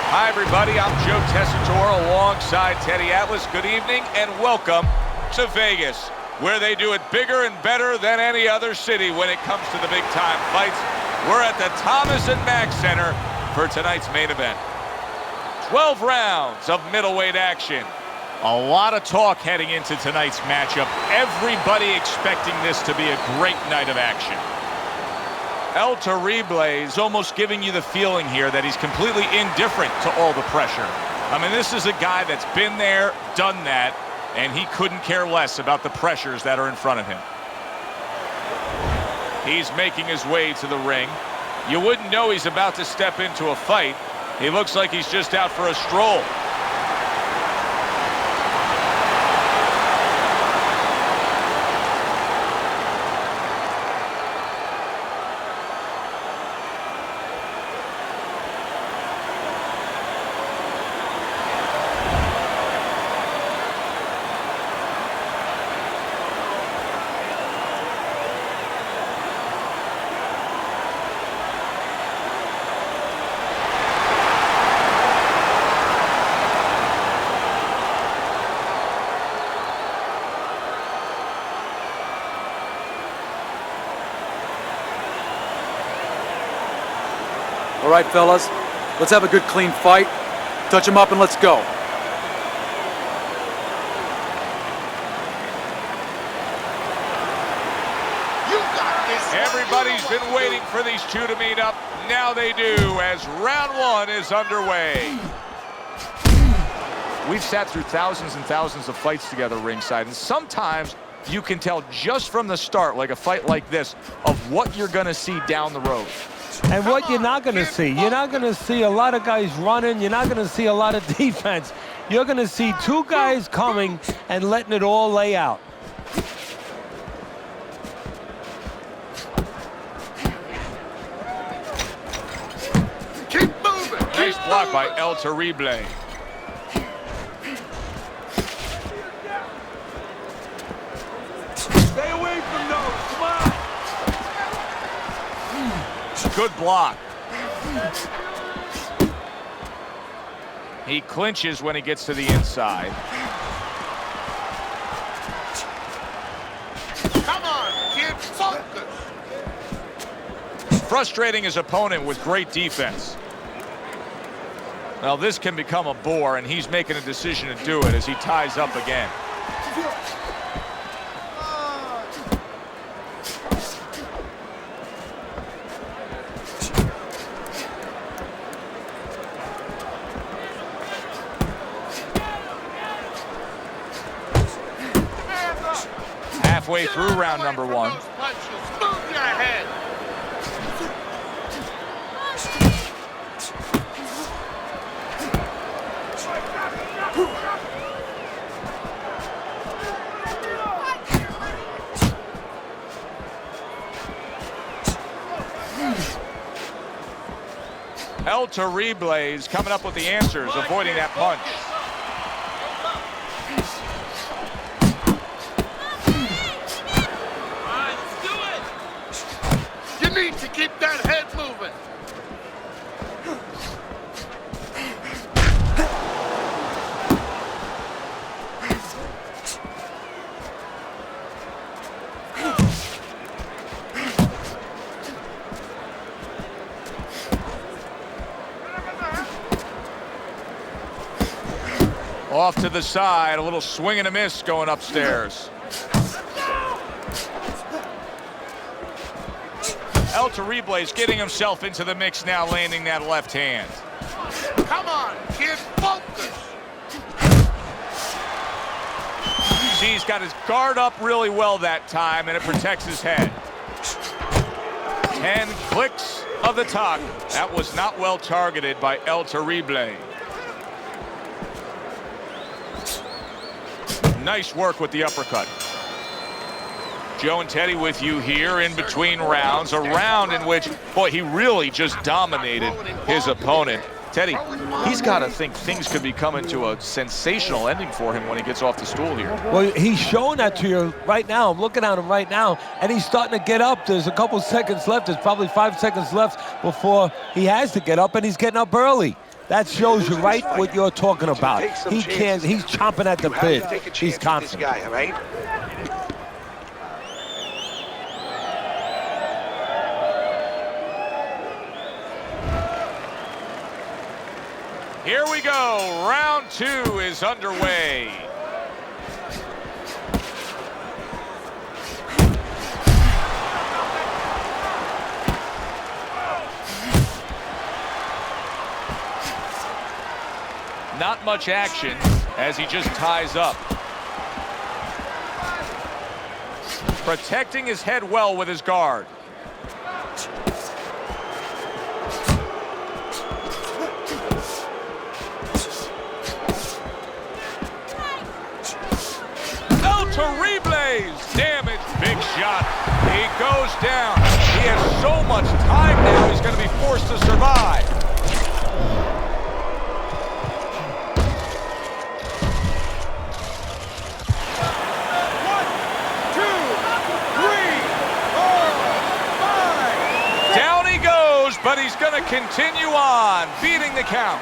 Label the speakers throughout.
Speaker 1: Hi, everybody. I'm Joe Tessitore alongside Teddy Atlas. Good evening and welcome to Vegas, where they do it bigger and better than any other city when it comes to the big-time fights. We're at the Thomas & Mack Center for tonight's main event. 12 rounds of middleweight action. A lot of talk heading into tonight's matchup. Everybody expecting this to be a great night of action. El Terrible is almost giving you the feeling here that he's completely indifferent to all the pressure. I mean, this is a guy that's been there, done that, and he couldn't care less about the pressures that are in front of him. He's making his way to the ring. You wouldn't know he's about to step into a fight. He looks like he's just out for a stroll.
Speaker 2: All right, fellas, let's have a good, clean fight. Touch him up and let's go.
Speaker 1: Everybody's been waiting for these two to meet up. Now they do, as round one is underway. We've sat through thousands and thousands of fights together ringside, and sometimes you can tell just from the start, like a fight like this, of what you're going to see down the road.
Speaker 3: And what you're not going to see, you're not going to see a lot of guys running. You're not going to see a lot of defense. You're going to see two guys coming and letting it all lay out.
Speaker 4: Keep moving.
Speaker 1: Nice block by El Terrible.
Speaker 4: Stay away from those. Come on.
Speaker 1: Good block. He clinches when he gets to the inside.
Speaker 4: Come on, kid. Focus.
Speaker 1: Frustrating his opponent with great defense. Well, this can become a bore, and he's making a decision to do it as he ties up again. Halfway through round number one.
Speaker 4: Move your head.
Speaker 1: El Terrible is coming up with the answers, avoiding that punch.
Speaker 4: You need to keep that head moving.
Speaker 1: Off to the side, a little swing and a miss going upstairs. El Terrible is getting himself into the mix now, landing that left hand.
Speaker 4: Come on, kid, focus.
Speaker 1: See, he's got his guard up really well that time, and it protects his head. 10 clicks of the talk. That was not well targeted by El Terrible. Nice work with the uppercut. Joe and Teddy with you here in between rounds. A round in which, boy, he really just dominated his opponent. Teddy, he's got to think things could be coming to a sensational ending for him when he gets off the stool here.
Speaker 3: Well, he's showing that to you right now. I'm looking at him right now, and he's starting to get up. There's a couple seconds left. There's probably 5 seconds left before he has to get up, and he's getting up early. That shows you right what you're talking about. He can't, he's chomping at the bit. He's confident.
Speaker 5: Guy, all right?
Speaker 1: Here we go. Round 2 is underway. Not much action as he just ties up. Protecting his head well with his guard. Terribles, damage, big shot. He goes down. He has so much time now, he's going to be forced to survive.
Speaker 4: One, two, three, four, five.
Speaker 1: Down he goes, but he's going to continue on, beating the count.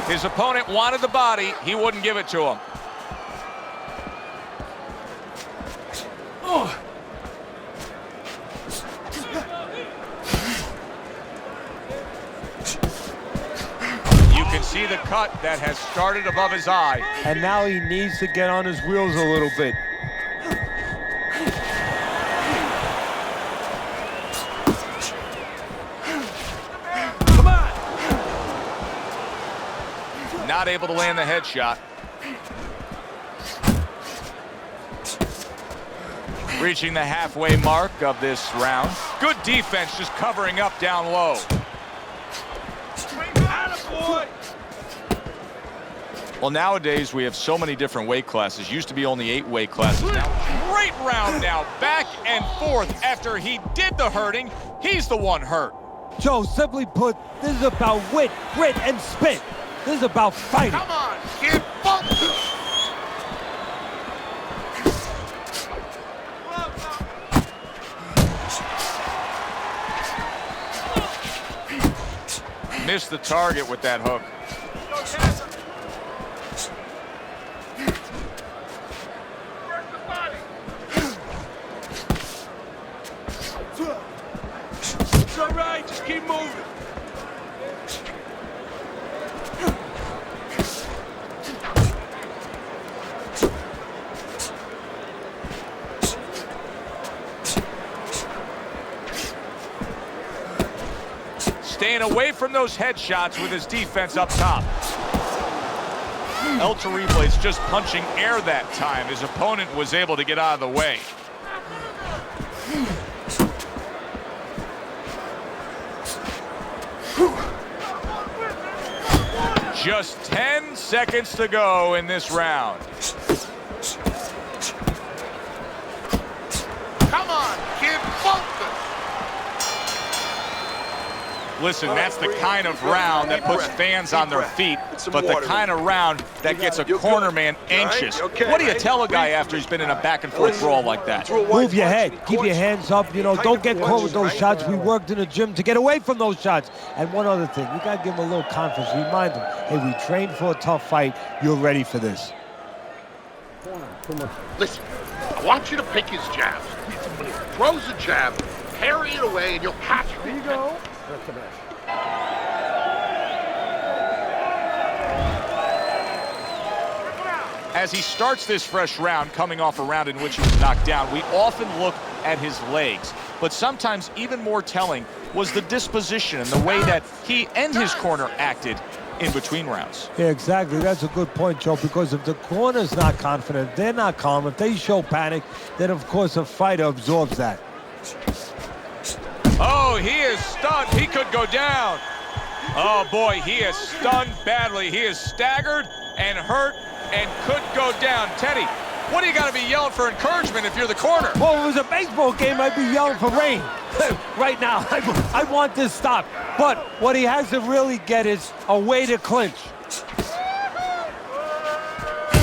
Speaker 1: His opponent wanted the body. He wouldn't give it to him. You can see the cut that has started above his eye.
Speaker 3: And now he needs to get on his wheels a little bit.
Speaker 4: Come on.
Speaker 1: Not able to land the headshot. Reaching the halfway mark of this round. Good defense, just covering up down low.
Speaker 4: Attaboy.
Speaker 1: Well, nowadays we have so many different weight classes. Used to be only 8 weight classes. Now, great round now, back and forth. After he did the hurting, he's the one hurt.
Speaker 3: Joe, simply put, this is about wit, grit, and spit. This is about fighting.
Speaker 4: Come on, kid, focus.
Speaker 1: Missed the target with that hook.
Speaker 4: It's all right, just keep moving.
Speaker 1: Staying away from those headshots with his defense up top. El Terrible's just punching air that time. His opponent was able to get out of the way. Just 10 seconds to go in this round.
Speaker 4: Come on, kid, focus.
Speaker 1: Listen, that's the kind of round that puts fans on their feet, but the kind of round that gets a corner man anxious. What do you tell a guy after he's been in a back-and-forth brawl like that?
Speaker 3: Move your head. Keep your hands up. You know, don't get caught with those shots. We worked in the gym to get away from those shots. And one other thing, you got to give him a little confidence. Remind him, hey, we trained for a tough fight. You're ready for this.
Speaker 4: Listen, I want you to pick his jabs. When he throws a jab, parry it away, and you'll catch it. There you go.
Speaker 1: As he starts this fresh round, coming off a round in which he was knocked down, we often look at his legs. But sometimes even more telling was the disposition and the way that he and his corner acted in between rounds.
Speaker 3: Yeah, exactly. That's a good point, Joe, because if the corner's not confident, they're not calm, if they show panic, then, of course, a fighter absorbs that.
Speaker 1: Oh, he is stunned. He could go down. Oh, boy, he is stunned badly. He is staggered and hurt and could go down. Teddy, what do you got to be yelling for encouragement if you're the corner?
Speaker 3: Well, if it was a baseball game, I'd be yelling for rain. Right now, I want this stopped. But what he has to really get is a way to clinch.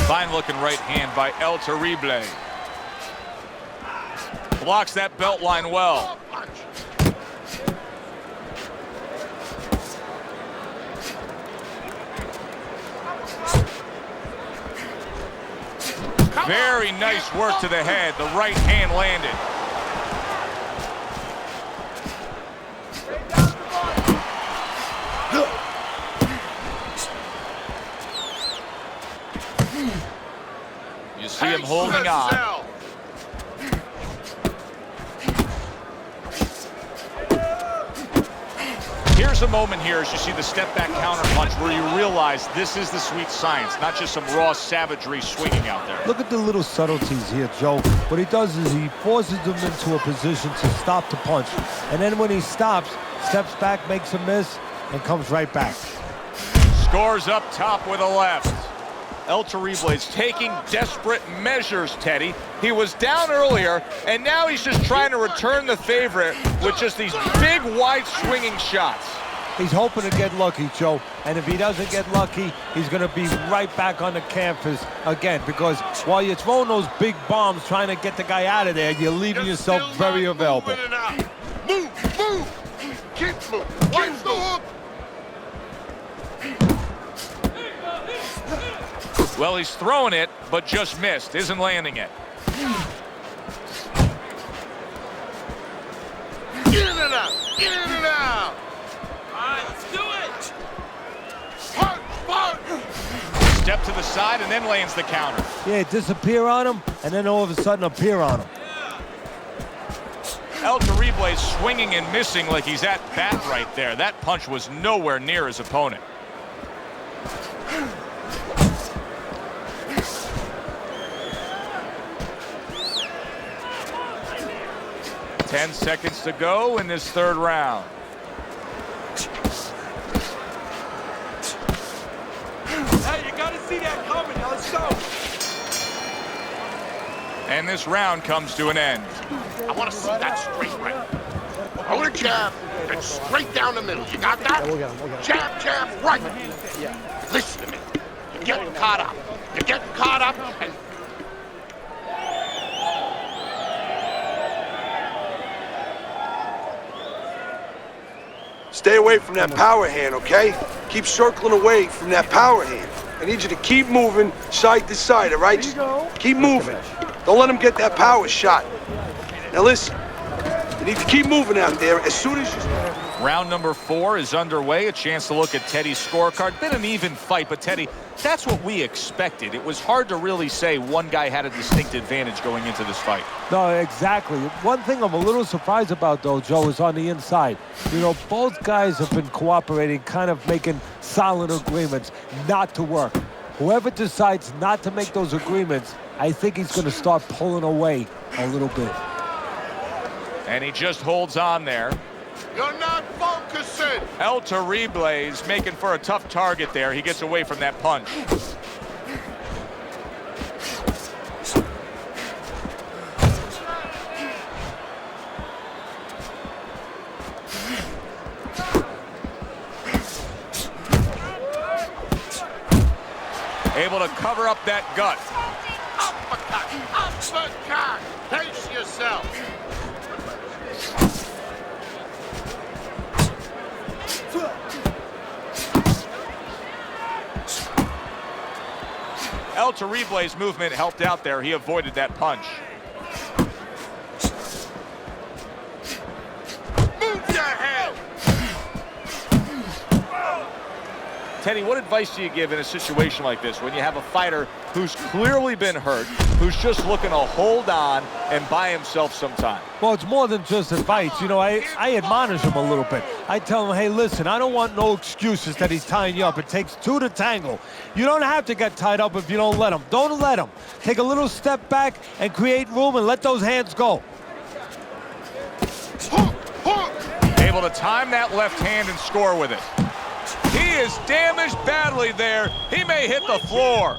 Speaker 1: Fine-looking right hand by El Terrible. Blocks that belt line well. Very nice work to the head. The right hand landed. You see him holding on. Here's a moment here as you see the step back counter punch where you realize this is the sweet science, not just some raw savagery swinging out there.
Speaker 3: Look at the little subtleties here, Joe. What he does is he forces them into a position to stop the punch. And then when he stops, steps back, makes a miss, and comes right back.
Speaker 1: Scores up top with a left. El Terrible's taking desperate measures, Teddy. He was down earlier, and now he's just trying to return the favorite with just these big, wide swinging shots.
Speaker 3: He's hoping to get lucky, Joe. And if he doesn't get lucky, he's going to be right back on the canvas again. Because while you're throwing those big bombs trying to get the guy out of there, you're leaving yourself very available.
Speaker 4: Move, move. Keep moving. Watch the hook.
Speaker 1: Well, he's throwing it, but just missed. Isn't landing it.
Speaker 4: Get in and out. Get in and out.
Speaker 5: All right, let's do it.
Speaker 4: Punch, punch.
Speaker 1: Step to the side and then lands the counter.
Speaker 3: Yeah, disappear on him, and then all of a sudden appear on him.
Speaker 1: El Terrible's swinging and missing like he's at bat right there. That punch was nowhere near his opponent. 10 seconds to go in this third round.
Speaker 5: Hey, you gotta see that coming. Now let's go.
Speaker 1: And this round comes to an end.
Speaker 4: I want to see that straight right. Hold a jab and straight down the middle. You got that? Jab, jab, right. Listen to me. You're getting caught up. You're getting caught up, and
Speaker 6: stay away from that power hand, okay? Keep circling away from that power hand. I need you to keep moving side to side, all right? Just keep moving. Don't let him get that power shot. Now listen, you need to keep moving out there as soon as you...
Speaker 1: Round number 4 is underway. A chance to look at Teddy's scorecard. Been an even fight, but Teddy, that's what we expected. It was hard to really say one guy had a distinct advantage going into this fight.
Speaker 3: No, exactly. One thing I'm a little surprised about, though, Joe, is on the inside. You know, both guys have been cooperating, kind of making silent agreements not to work. Whoever decides not to make those agreements, I think he's going to start pulling away a little bit.
Speaker 1: And he just holds on there.
Speaker 4: you're not focusing.
Speaker 1: El Terrible's making for a tough target there. He gets away from that punch. Able to cover up that gut.
Speaker 4: Uppercut, uppercut. Pace yourself.
Speaker 1: El Terrible's movement helped out there. He avoided that punch.
Speaker 4: Move your head.
Speaker 1: Teddy, what advice do you give in a situation like this when you have a fighter who's clearly been hurt, who's just looking to hold on and buy himself some time?
Speaker 3: Well, it's more than just advice. You know, I admonish him a little bit. I tell him, hey, listen, I don't want no excuses that he's tying you up. It takes two to tango. You don't have to get tied up if you don't let him. Don't let him. Take a little step back and create room and let those hands go.
Speaker 4: Hook, hook.
Speaker 1: Able to time that left hand and score with it. He is damaged badly there. He may hit the floor.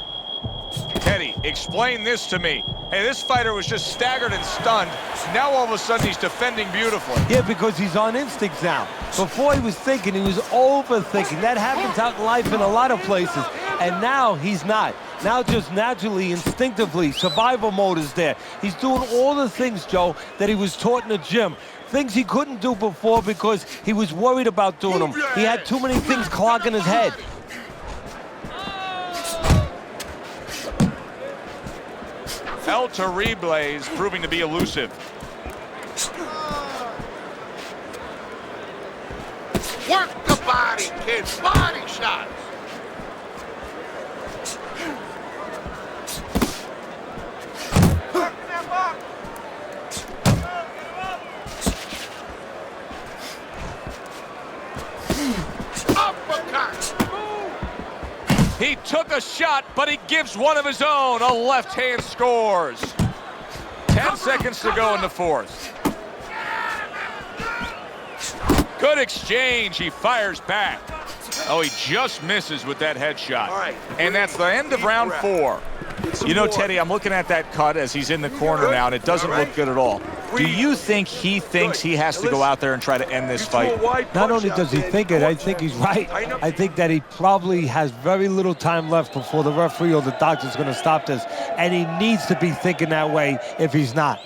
Speaker 1: Teddy, explain this to me. Hey, this fighter was just staggered and stunned. Now all of a sudden he's defending beautifully.
Speaker 3: Yeah, because he's on instinct now. Before he was thinking, he was overthinking. That happens out in life in a lot of places. And now he's not. Now just naturally, instinctively, survival mode is there. He's doing all the things, Joe, that he was taught in the gym. Things he couldn't do before because he was worried about doing them. He had too many things clogging his head.
Speaker 1: El Terrible is proving to be elusive.
Speaker 4: Work the body, kid. Body shots.
Speaker 1: He took a shot, but he gives one of his own. A left hand scores. 10 seconds to go in the fourth. Good exchange. He fires back. Oh, he just misses with that headshot.
Speaker 6: All right.
Speaker 1: And that's the end of round 4. You know, Teddy, I'm looking at that cut as he's in the corner now, and it doesn't look good at all. Do you think he thinks he has to go out there and try to end this fight?
Speaker 3: Not only does he think it, I think he's right. I think that he probably has very little time left before the referee or the doctor's going to stop this, and he needs to be thinking that way if he's not.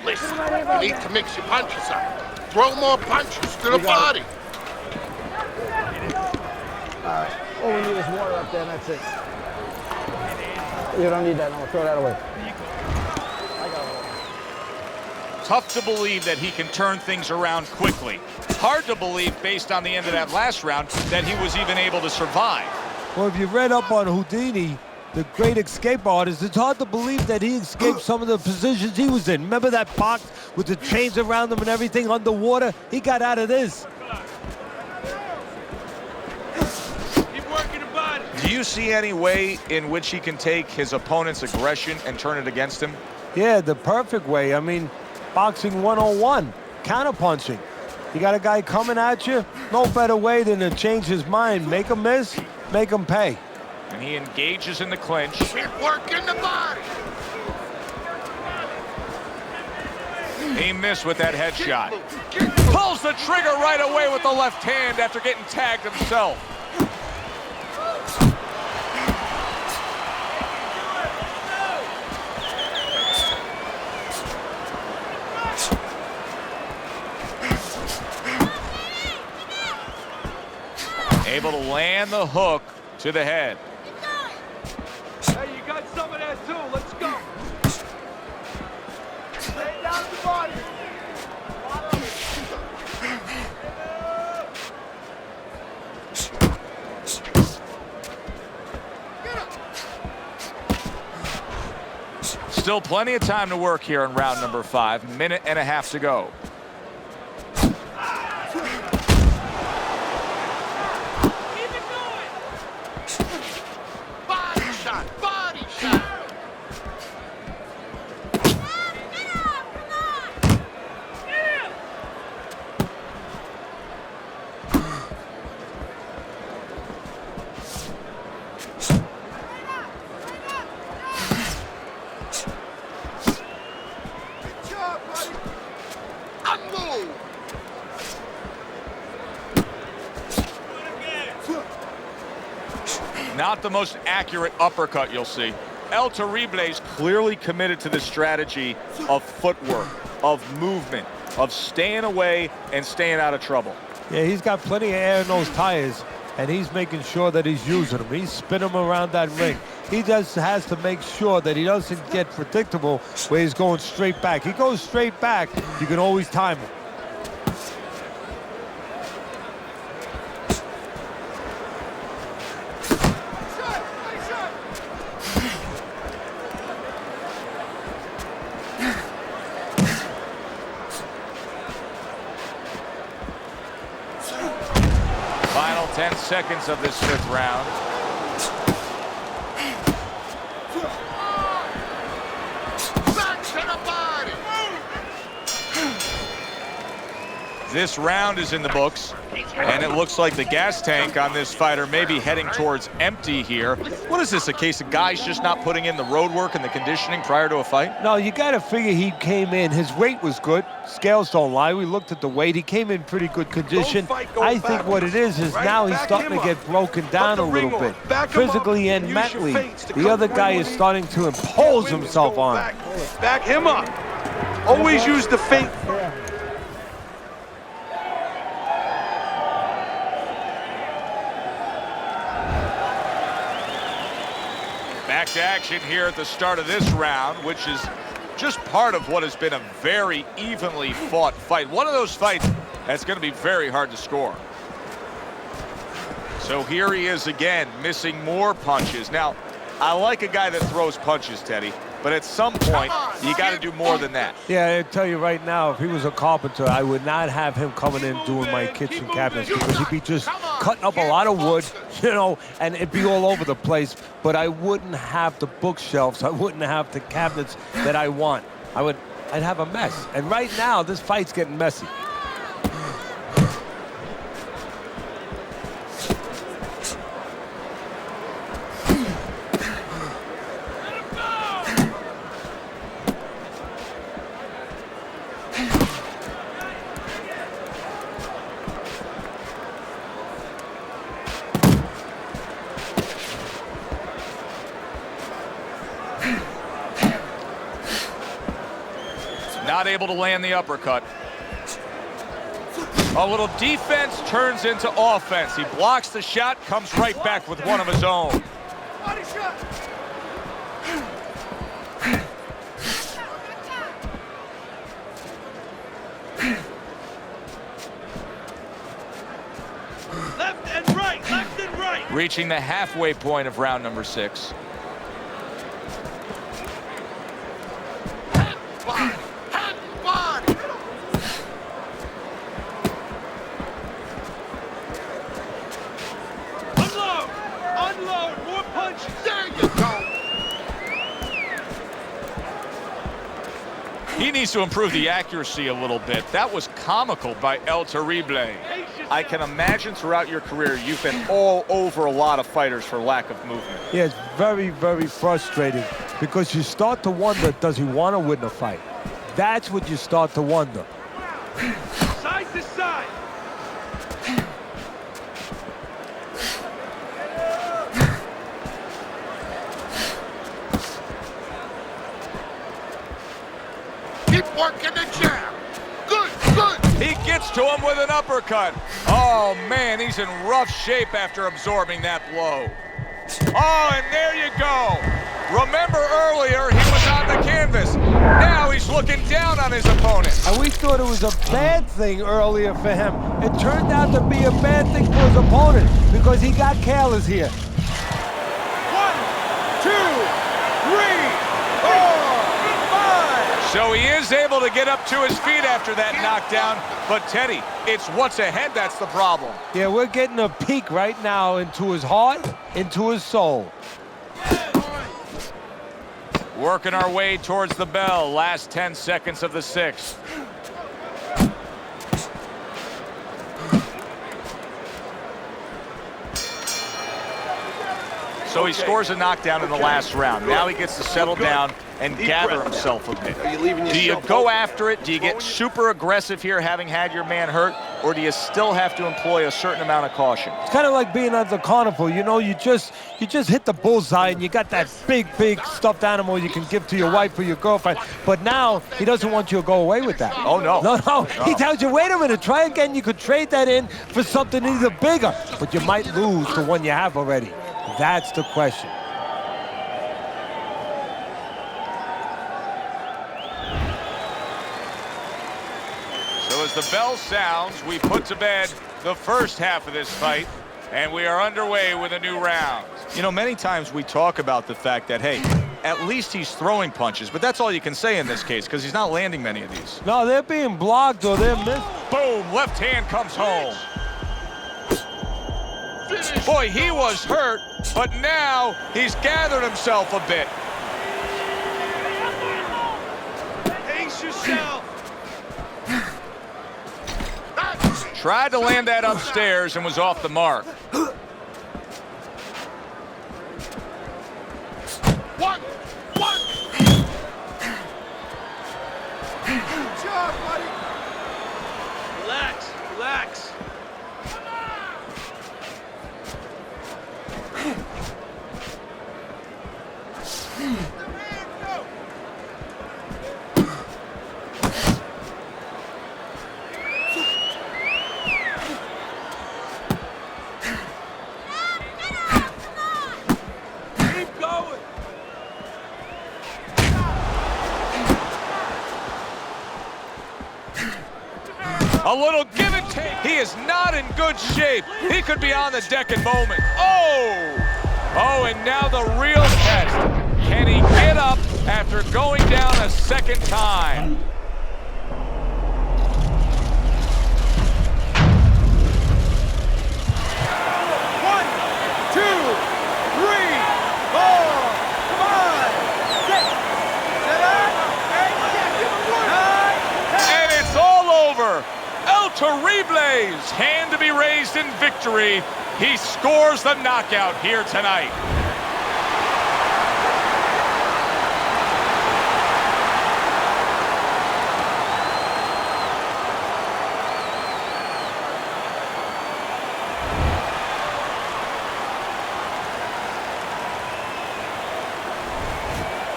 Speaker 4: Listen, you need to mix your punches up. Throw more punches to the body.
Speaker 7: All we need is water up there, and that's it. You don't need that, no, throw that away.
Speaker 1: Tough to believe that he can turn things around quickly. Hard to believe, based on the end of that last round, that he was even able to survive.
Speaker 3: Well, if you read up on Houdini, the great escape artist, it's hard to believe that he escaped some of the positions he was in. Remember that box with the chains around him and everything underwater? He got out of this.
Speaker 5: Keep working the body.
Speaker 1: Do you see any way in which he can take his opponent's aggression and turn it against him?
Speaker 3: Yeah, the perfect way. I mean, boxing 101, counterpunching. You got a guy coming at you, no better way than to change his mind. Make him miss, make him pay.
Speaker 1: And he engages in the clinch.
Speaker 4: Keep working the body.
Speaker 1: He missed with that headshot. Pulls the trigger right away with the left hand after getting tagged himself. Able to land the hook to the head.
Speaker 5: Hey, you got some of that too. Let's go. Lay down the body.
Speaker 1: Still plenty of time to work here in round number 5. Minute and a half to go. Not the most accurate uppercut you'll see. El Terrible is clearly committed to the strategy of footwork, of movement, of staying away and staying out of trouble.
Speaker 3: Yeah, he's got plenty of air in those tires, and he's making sure that he's using them. He's spinning them around that ring. He just has to make sure that he doesn't get predictable where he's going straight back. He goes straight back, you can always time him.
Speaker 1: Final 10 seconds of this 5th round.
Speaker 4: Back to the body.
Speaker 1: This round is in the books, and it looks like the gas tank on this fighter may be heading towards empty here. What is this, a case of guys just not putting in the road work and the conditioning prior to a fight?
Speaker 3: No, you got to figure he came in. His weight was good. Scales don't lie. We looked at the weight. He came in pretty good condition. I think what it is now he's starting to get broken down a little bit, physically and mentally. The other guy is starting to impose himself on him.
Speaker 6: Back him up. Always use the feint.
Speaker 1: Back to action here at the start of this round, which is just part of what has been a very evenly fought fight. One of those fights that's going to be very hard to score. So here he is again, missing more punches. Now, I like a guy that throws punches, Teddy, but at some point, you got to do more than that.
Speaker 3: Yeah, I tell you right now, if he was a carpenter, I would not have him coming in doing my kitchen cabinets because he'd be just cutting up a lot of wood, you know, and it'd be all over the place. But I wouldn't have the bookshelves. I wouldn't have the cabinets that I want. I'd have a mess. And right now, this fight's getting messy.
Speaker 1: Not able to land the uppercut. A little defense turns into offense. He blocks the shot, comes right back with one of his own.
Speaker 5: Body shot. Left and right.
Speaker 1: Reaching the halfway point of round number 6.
Speaker 5: Unload, more punches.
Speaker 4: There you go.
Speaker 1: He needs to improve the accuracy a little bit. That was comical by El Terrible. I can imagine throughout your career you've been all over a lot of fighters for lack of movement.
Speaker 3: Yeah, it's very, very frustrating because you start to wonder, does he want to win the fight? That's what you start to wonder.
Speaker 5: Side to side.
Speaker 4: Keep working the jab. Good.
Speaker 1: He gets to him with an uppercut. Oh, man, he's in rough shape after absorbing that blow. Oh, and there you go. Remember earlier, he was on the canvas. Now he's looking down on his opponent.
Speaker 3: And we thought it was a bad thing earlier for him. It turned out to be a bad thing for his opponent because he got careless here. 1, 2, 3, 4, 5.
Speaker 1: So he is able to get up to his feet after that knockdown. But, Teddy, it's what's ahead that's the problem.
Speaker 3: Yeah, we're getting a peek right now into his heart, into his soul.
Speaker 1: Working our way towards the bell. Last 10 seconds of the 6th. So he scores a knockdown in the last round. Now he gets to settle down and gather himself a bit.
Speaker 6: Are you leaving
Speaker 1: Do you
Speaker 6: yourself
Speaker 1: go
Speaker 6: open?
Speaker 1: after it? Do you get super aggressive here having had your man hurt? Or do you still have to employ a certain amount of caution?
Speaker 3: It's kind of like being at the carnival, you know, you just hit the bullseye and you got that big stuffed animal you can give to your wife or your girlfriend. But now he doesn't want you to go away with that.
Speaker 1: Oh, no.
Speaker 3: No. He tells you, wait a minute, try again. You could trade that in for something either bigger, but you might lose the one you have already. That's the question.
Speaker 1: So as the bell sounds, we put to bed the first half of this fight, and we are underway with a new round. You know, many times we talk about the fact that, hey, at least he's throwing punches, but that's all you can say in this case because he's not landing many of these.
Speaker 3: No, they're being blocked or they're missed.
Speaker 1: Boom, left hand comes home. Boy, he was hurt, but now he's gathered himself a bit.
Speaker 5: Pace yourself.
Speaker 1: Tried to land that upstairs and was off the mark.
Speaker 4: One.
Speaker 5: Good job, buddy. Relax. Keep going.
Speaker 1: little give and take. He is not in good shape. He could be on the deck in moment. Oh! Oh, and now the real test. Can he get up after going down a second time? Terrible's hand to be raised in victory. He scores the knockout here tonight.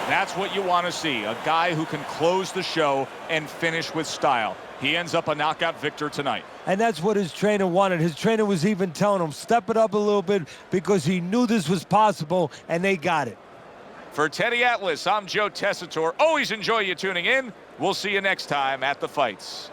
Speaker 1: That's what you want to see, a guy who can close the show and finish with style. He ends up a knockout victor tonight.
Speaker 3: And that's what his trainer wanted. His trainer was even telling him, step it up a little bit, because he knew this was possible, and they got it.
Speaker 1: For Teddy Atlas, I'm Joe Tessitore. Always enjoy you tuning in. We'll see you next time at the fights.